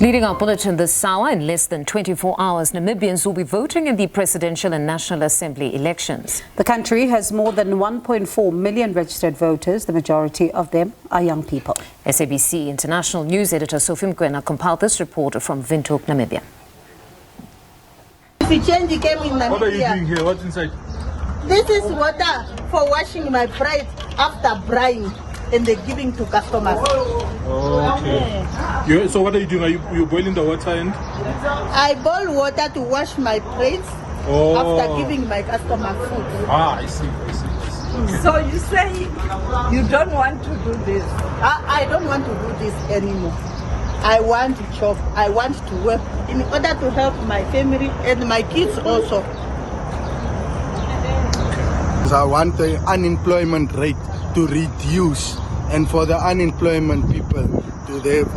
Leading our bulletin this hour, in less than 24 hours, Namibians will be voting in the Presidential and National Assembly elections. The country has more than 1.4 million registered voters. The majority of them are young people. SABC international news editor Sophie Mkwena compiled this report from Windhoek, Namibia. The change came in Namibia. What are you doing here? What's inside? This is water for washing my braids after drying, and they're giving to customers. Okay. So what are you doing? Are you boiling the water and? I boil water to wash my braids after giving my customer food. I see. Okay. So you say you don't want to do this? I don't want to do this anymore. I want to chop. I want to work in order to help my family and my kids also. I want the unemployment rate to reduce, and for the unemployment people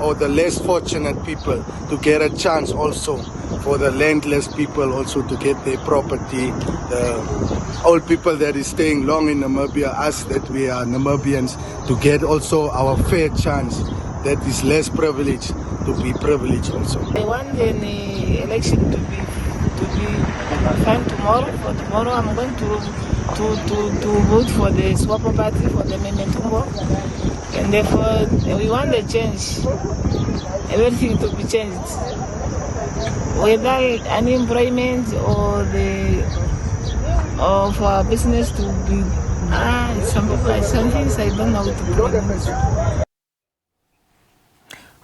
or the less fortunate people to get a chance, also for the landless people also to get their property, the old people that is staying long in Namibia, us that we are Namibians, to get also our fair chance that is less privileged to be privileged also. I want the election to be fine tomorrow. For tomorrow I'm going to vote for the Swapo party, for the Memetumbo, and therefore we want the change, everything to be changed, whether unemployment or for business to be some things I don't know to pronounce.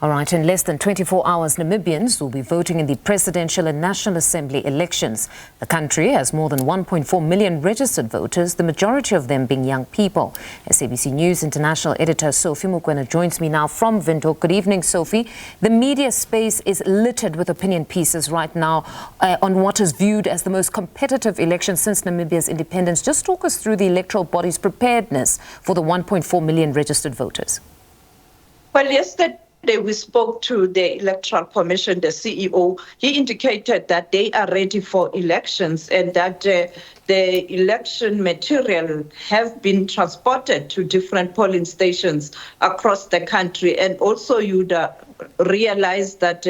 All right, in less than 24 hours, Namibians will be voting in the Presidential and National Assembly elections. The country has more than 1.4 million registered voters, the majority of them being young people. SABC News international editor Sophie Mkwena joins me now from Windhoek. Good evening, Sophie. The media space is littered with opinion pieces right now on what is viewed as the most competitive election since Namibia's independence. Just talk us through the electoral body's preparedness for the 1.4 million registered voters. Well, yesterday we spoke to the Electoral Commission, the CEO. He indicated that they are ready for elections and that the election material have been transported to different polling stations across the country. And also you'd realize that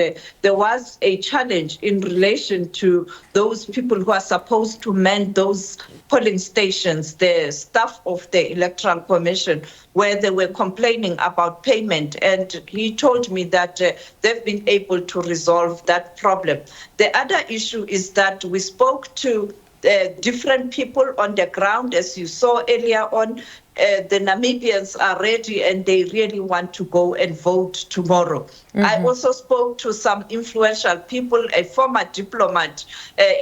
there was a challenge in relation to those people who are supposed to man those polling stations, the staff of the Electoral Commission, where they were complaining about payment. And he told me that they've been able to resolve that problem. The other issue is that we spoke to different people on the ground. As you saw earlier on, the Namibians are ready and they really want to go and vote tomorrow. I also spoke to some influential people, a former diplomat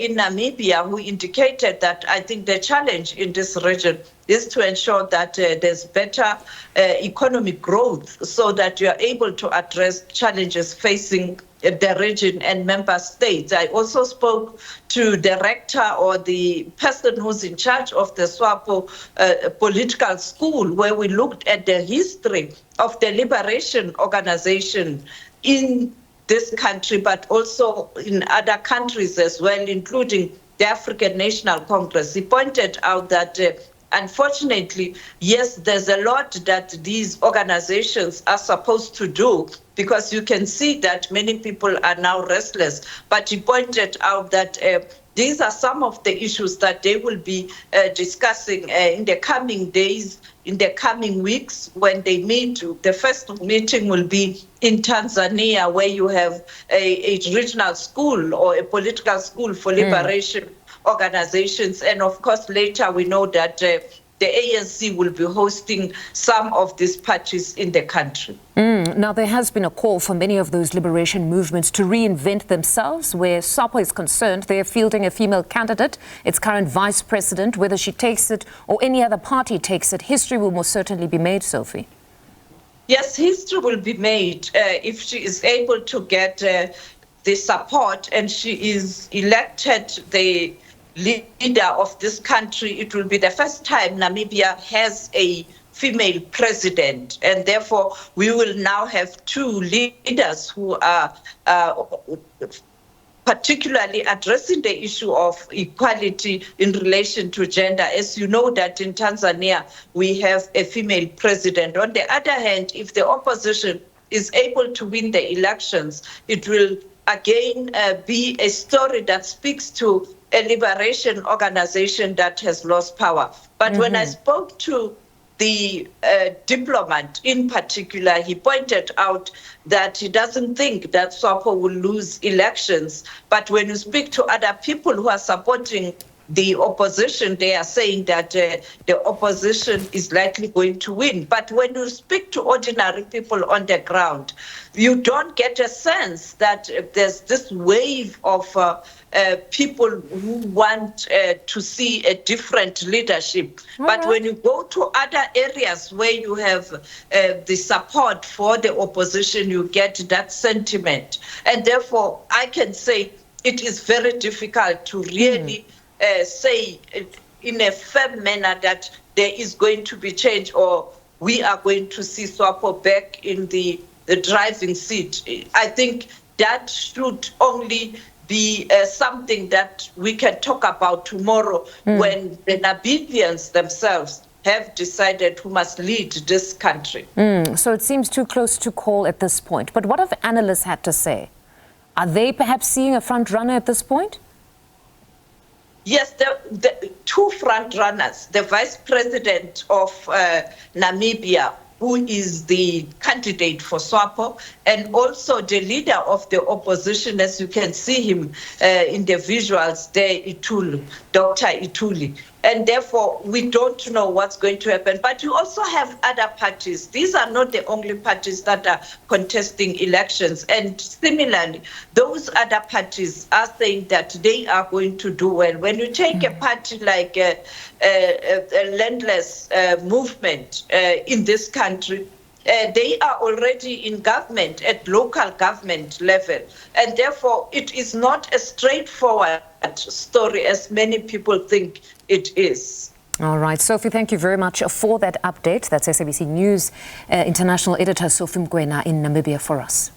in Namibia, who indicated that I think the challenge in this region is to ensure that there's better economic growth so that you are able to address challenges facing the region and member states. I also spoke to the rector or the person who's in charge of the SWAPO political school, where we looked at the history of the liberation organization in this country, but also in other countries as well, including the African National Congress. He pointed out that unfortunately, yes, there's a lot that these organizations are supposed to do, because you can see that many people are now restless. But he pointed out that these are some of the issues that they will be discussing in the coming days, in the coming weeks when they meet. The first meeting will be in Tanzania, where you have a regional school or a political school for liberation organizations. And of course, later we know that the ANC will be hosting some of these parties in the country. Now, there has been a call for many of those liberation movements to reinvent themselves. Where SWAPO is concerned, they are fielding a female candidate, its current vice president. Whether she takes it or any other party takes it, history will most certainly be made, Sophie. Yes, history will be made if she is able to get the support and she is elected the leader of this country. It will be the first time Namibia has a female president, and therefore we will now have two leaders who are particularly addressing the issue of equality in relation to gender. As you know that in Tanzania we have a female president. On the other hand, if the opposition is able to win the elections, it will again be a story that speaks to a liberation organization that has lost power. But when I spoke to the diplomat in particular, he pointed out that he doesn't think that SWAPO will lose elections. But when you speak to other people who are supporting the opposition, they are saying that the opposition is likely going to win. But when you speak to ordinary people on the ground, you don't get a sense that there's this wave of people who want to see a different leadership. But when you go to other areas where you have the support for the opposition, you get that sentiment. And therefore, I can say it is very difficult to really say in a firm manner that there is going to be change or we are going to see SWAPO back in the driving seat. I think that should only be something that we can talk about tomorrow when the Namibians themselves have decided who must lead this country. So it seems too close to call at this point. But what have analysts had to say? Are they perhaps seeing a front runner at this point? Yes, the two front runners, the vice president of Namibia, who is the candidate for SWAPO, and also the leader of the opposition, as you can see him in the visuals there, Dr. Ituli. And therefore, we don't know what's going to happen. But you also have other parties. These are not the only parties that are contesting elections. And similarly, those other parties are saying that they are going to do well. When you take a party like a landless movement in this country, they are already in government at local government level. And therefore, it is not a straightforward story as many people think it is. All right, Sophie, thank you very much for that update. That's SABC News international editor Sophie Mkwena in Namibia for us.